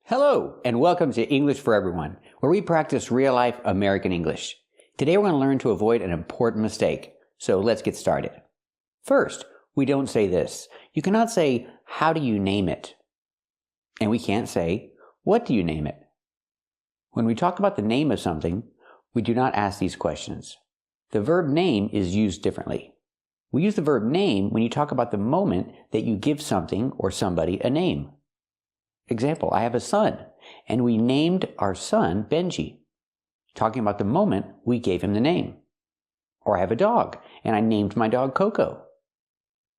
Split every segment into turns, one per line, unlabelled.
Hello, and welcome to English for Everyone, where we practice real-life American English. Today we're going to learn to avoid an important mistake, so let's get started. First, we don't say this. You cannot say, how do you name it? And we can't say, what do you name it? When we talk about the name of something, we do not ask these questions. The verb name is used differently. We use the verb name when you talk about the moment that you give something or somebody a name. Example, I have a son, and we named our son Benji, talking about the moment we gave him the name. Or I have a dog, and I named my dog Coco,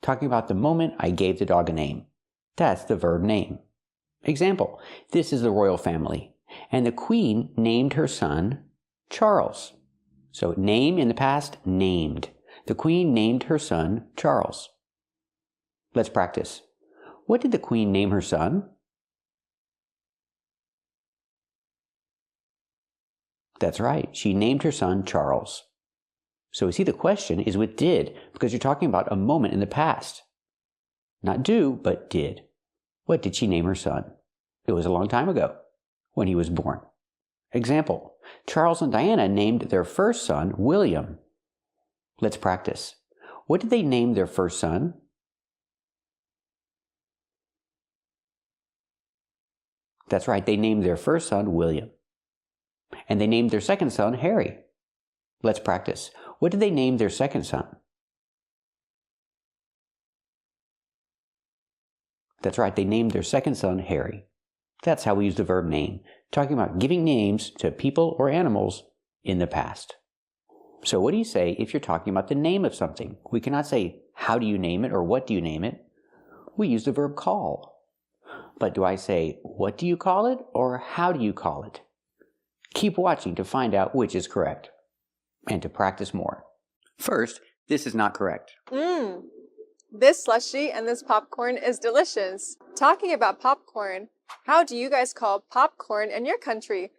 talking about the moment I gave the dog a name. That's the verb name. Example, this is the royal family, and the queen named her son Charles. So name in the past, named. The queen named her son Charles. Let's practice. What did the queen name her son? That's right, she named her son Charles. So we see the question is with did, because you're talking about a moment in the past. Not do, but did. What did she name her son? It was a long time ago, when he was born. Example, Charles and Diana named their first son William. Let's practice. What did they name their first son? That's right, they named their first son William. And they named their second son Harry. Let's practice. What did they name their second son? That's right, they named their second son Harry. That's how we use the verb name, talking about giving names to people or animals in the past. So what do you say if you're talking about the name of something? We cannot say, how do you name it or what do you name it? We use the verb call. But do I say, what do you call it or how do you call it? Keep watching to find out which is correct and to practice more. First, this is not correct.
This slushie and this popcorn is delicious. Talking about popcorn, how do you guys call popcorn in your country?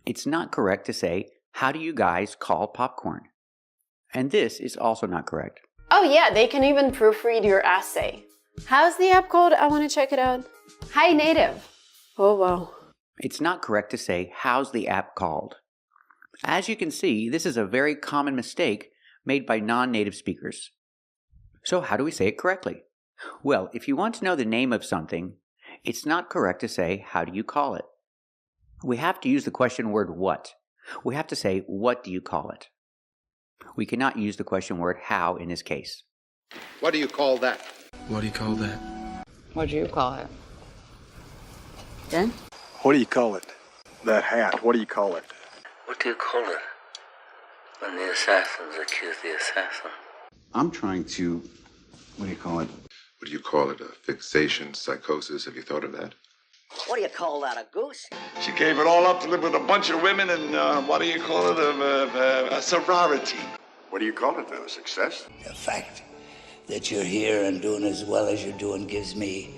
It's not correct to say, how do you guys call popcorn? And this is also not correct.
Oh yeah, they can even proofread your essay. How's the app called? I want to check it out. Hi Native. Oh wow.
It's not correct to say, how's the app called? As you can see, this is a very common mistake made by non-native speakers. So how do we say it correctly? Well, if you want to know the name of something, it's not correct to say, how do you call it? We have to use the question word what. We have to say, what do you call it? We cannot use the question word how in this case.
What do you call that?
What do you call that?
What do you call it? Then?
What do you call it? That hat, what do you call it?
What do you call it when the assassins accuse the assassin?
I'm trying to, what do you call it?
What do you call it? A fixation, psychosis? Have you thought of that?
What do you call that, a goose?
She gave it all up to live with a bunch of women and, what do you call it, a sorority. What do you call it, though, success?
The fact that you're here and doing as well as you're doing gives me,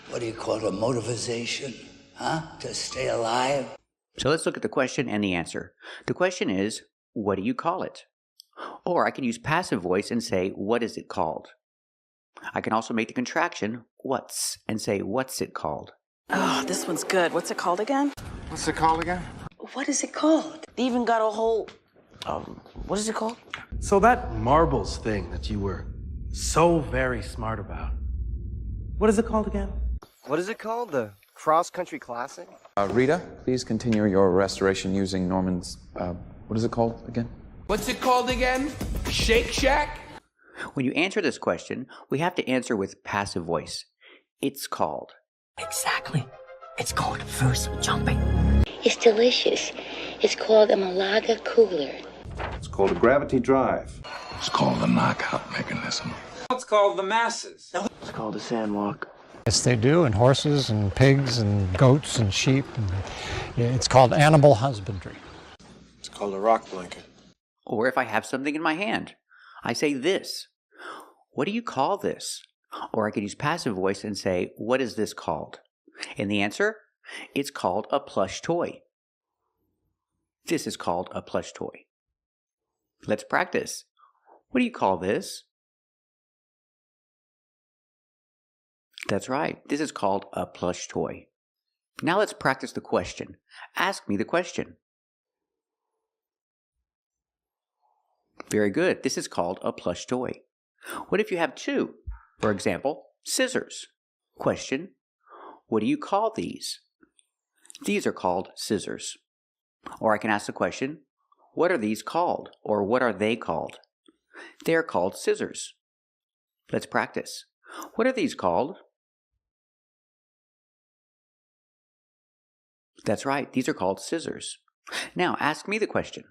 what do you call it, a motivation, huh? To stay alive.
So let's look at the question and the answer. The question is, what do you call it? Or I can use passive voice and say, what is it called? I can also make the contraction, what's, and say, what's it called?
Oh, this one's good. What's it called again?
What's it called again?
What is it called?
They even got a whole... what is it called?
So that marbles thing that you were so very smart about, what is it called again?
What is it called? The cross-country classic?
Rita, please continue your restoration using Norman's, what is it called again?
What's it called again? Shake Shack?
When you answer this question, we have to answer with passive voice. It's called.
Exactly. It's called first jumping.
It's delicious. It's called a Malaga cooler.
It's called a gravity drive.
It's called a knockout mechanism.
It's called the masses.
It's called a sandwalk.
Yes, they do, and horses and pigs and goats and sheep. And it's called animal husbandry.
It's called a rock blanket.
Or if I have something in my hand, I say this. What do you call this? Or I could use passive voice and say, what is this called? And the answer, it's called a plush toy. This is called a plush toy. Let's practice. What do you call this? That's right. This is called a plush toy. Now let's practice the question. Ask me the question. Very good. This is called a plush toy. What if you have two? For example, scissors. Question, what do you call these? These are called scissors. Or I can ask the question, what are these called? Or what are they called? They are called scissors. Let's practice. What are these called? That's right, these are called scissors. Now ask me the question.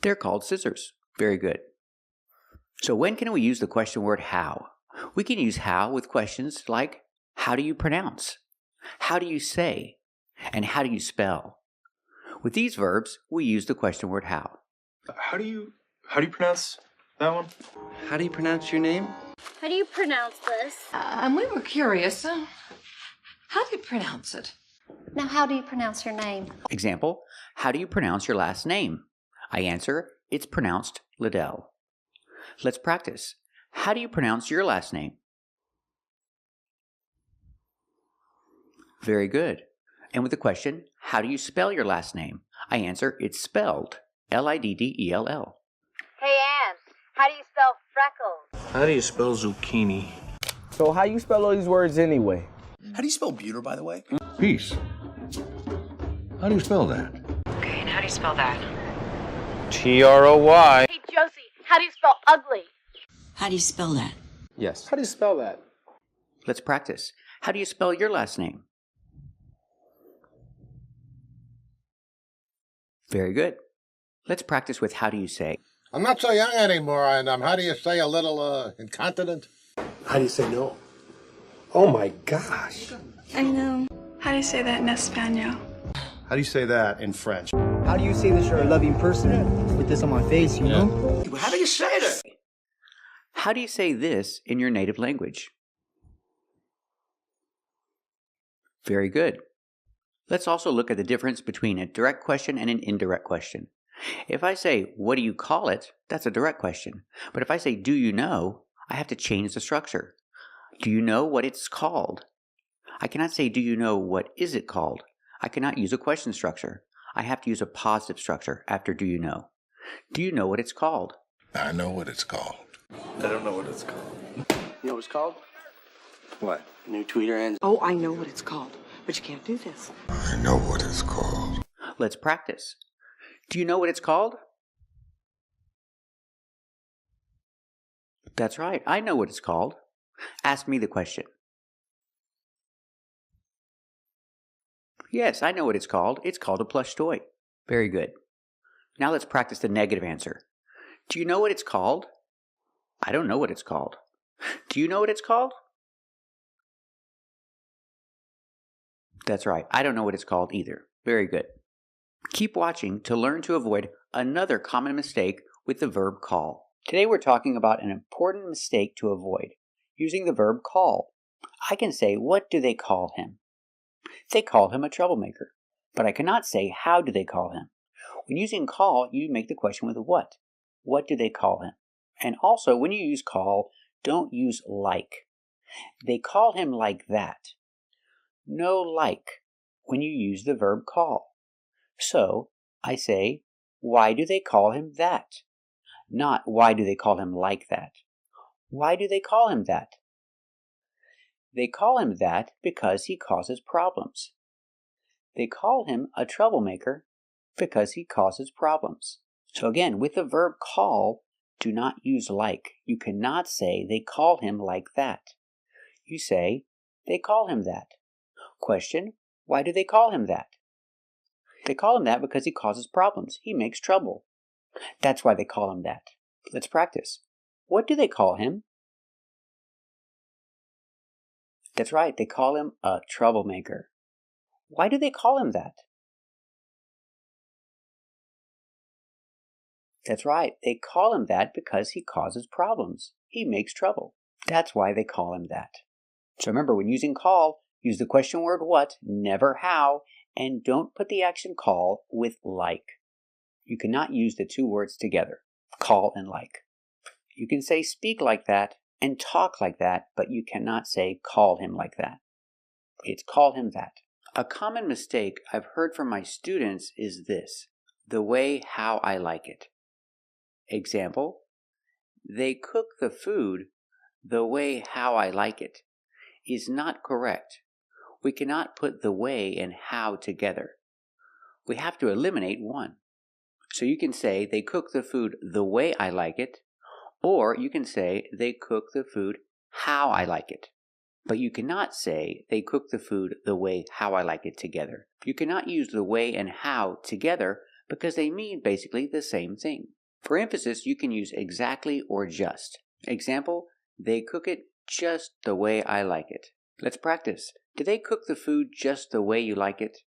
They're called scissors. Very good. So when can we use the question word how? We can use how with questions like, how do you pronounce? How do you say? And how do you spell? With these verbs, we use the question word how.
How do you pronounce that one?
How do you pronounce your name?
How do you pronounce this?
And we were curious. How do you pronounce it?
Now, how do you pronounce your name?
Example, how do you pronounce your last name? I answer, it's pronounced Liddell. Let's practice. How do you pronounce your last name? Very good. And with the question, how do you spell your last name? I answer, it's spelled Liddell.
Hey, Ann, how do you spell freckles?
How do you spell zucchini?
So how you spell all these words anyway?
How do you spell buter, by the way?
Peace. How do you spell that?
Okay, and how do you spell that?
T-R-O-Y.
Hey, Josie, how do you spell ugly?
How do you spell that?
Yes.
How do you spell that?
Let's practice. How do you spell your last name? Very good. Let's practice with how do you say.
I'm not so young anymore, and how do you say a little incontinent?
How do you say no? Oh my gosh.
I know. How do you say that in Espanol?
How do you say that in French?
How do you say that you're a loving person with this on my face, you know?
How do you say that?
How do you say this in your native language? Very good. Let's also look at the difference between a direct question and an indirect question. If I say, what do you call it? That's a direct question. But if I say, do you know? I have to change the structure. Do you know what it's called? I cannot say, do you know what is it called? I cannot use a question structure. I have to use a positive structure after do you know. Do you know what it's called?
I know what it's called.
I don't know what it's called.
You know what it's called?
What?
New tweeter ends.
Oh, I know what it's called, but you can't do this.
I know what it's called.
Let's practice. Do you know what it's called? That's right, I know what it's called. Ask me the question. Yes, I know what it's called. It's called a plush toy. Very good. Now let's practice the negative answer. Do you know what it's called? I don't know what it's called. Do you know what it's called? That's right, I don't know what it's called either. Very good. Keep watching to learn to avoid another common mistake with the verb call. Today we're talking about an important mistake to avoid, using the verb call. I can say, what do they call him? They call him a troublemaker. But I cannot say, how do they call him? When using call, you make the question with what. What do they call him? And also, when you use call, don't use like. They call him like that. No like when you use the verb call. So, I say, why do they call him that? Not, why do they call him like that? Why do they call him that? They call him that because he causes problems. They call him a troublemaker because he causes problems. So again, with the verb call, do not use like. You cannot say, they call him like that. You say, they call him that. Question, why do they call him that? They call him that because he causes problems. He makes trouble. That's why they call him that. Let's practice. What do they call him? That's right, they call him a troublemaker. Why do they call him that? That's right, they call him that because he causes problems. He makes trouble. That's why they call him that. So remember, when using call, use the question word what, never how, and don't put the action call with like. You cannot use the two words together, call and like. You can say speak like that, and talk like that, but you cannot say call him like that. It's call him that. A common mistake I've heard from my students is this: the way how I like it. Example, they cook the food the way how I like it is not correct. We cannot put the way and how together. We have to eliminate one. So you can say they cook the food the way I like it, or you can say they cook the food how I like it. But you cannot say they cook the food the way how I like it together. You cannot use the way and how together because they mean basically the same thing. For emphasis, you can use exactly or just. Example, they cook it just the way I like it. Let's practice. Do they cook the food just the way you like it?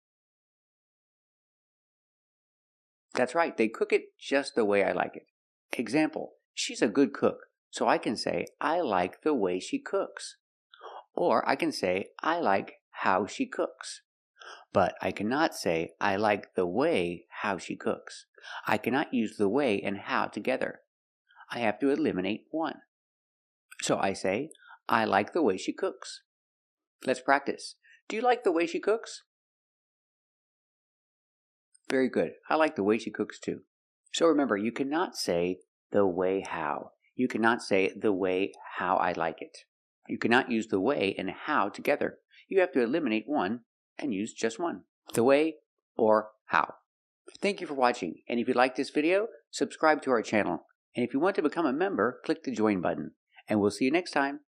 That's right, they cook it just the way I like it. Example, she's a good cook, so I can say I like the way she cooks. Or I can say I like how she cooks. But I cannot say I like the way how she cooks. I cannot use the way and how together. I have to eliminate one. So I say I like the way she cooks. Let's practice. Do you like the way she cooks? Very good. I like the way she cooks too. So remember, you cannot say the way how. You cannot say the way how I like it. You cannot use the way and how together. You have to eliminate one and use just one. The way or how. Thank you for watching. And if you like this video, subscribe to our channel. And if you want to become a member, click the join button. And we'll see you next time.